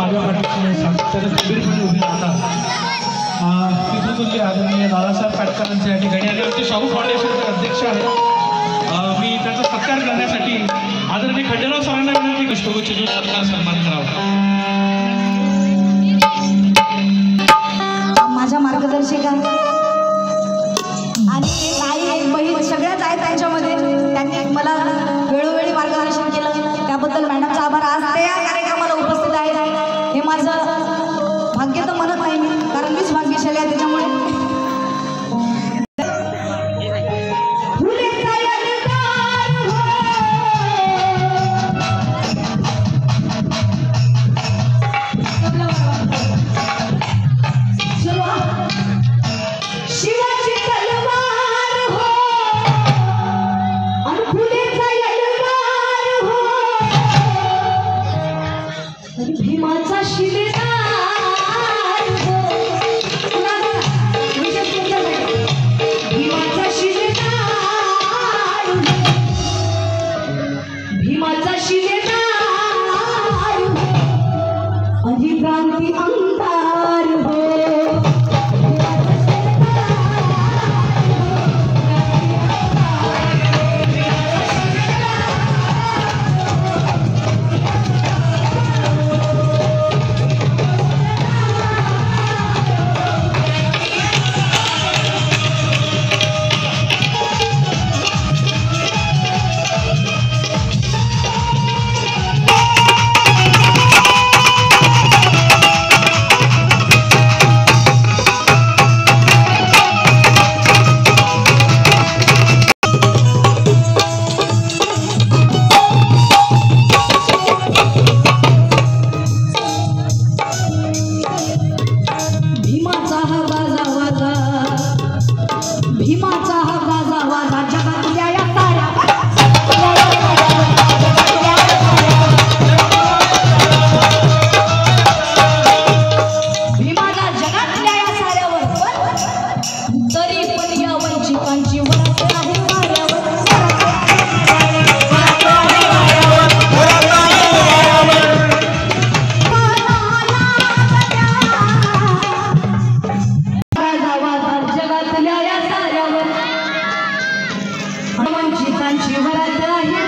माझ्या पाठीशी सातत्यानं खंबीरपणे उभे राहतात पितृतुल्य आदरणीय दादासाहेब पाटकरांचे या ठिकाणी आणि आमचे शाहू फाउंडेशनचे अध्यक्ष आहेत। मी त्यांचा सत्कार करण्यासाठी आदरणीय खंडेराव सरांना विनंती पुष्पगुच्छ देऊन सत्कार सन्मान करावा। माझ्या मार्गदर्शिका आणि आई बहीण सगळ्याच आहेत त्यांच्यामध्ये, त्यांनी मला वेळोवेळी मार्गदर्शन केलं त्याबद्दल मॅडमचा आभार। आज ते या कार्यक्रमाला उपस्थित आहेत हे माझं भाग्य तर म्हणत नाही मी, कारण मीच भाग्यशाली आहे त्याच्यामुळे। भीमाचा शिलेदार भीमाचा शिलेदार भीमाचा शिलेदार अधिक्रांती अंधार हो। वंचितांची वरात आहे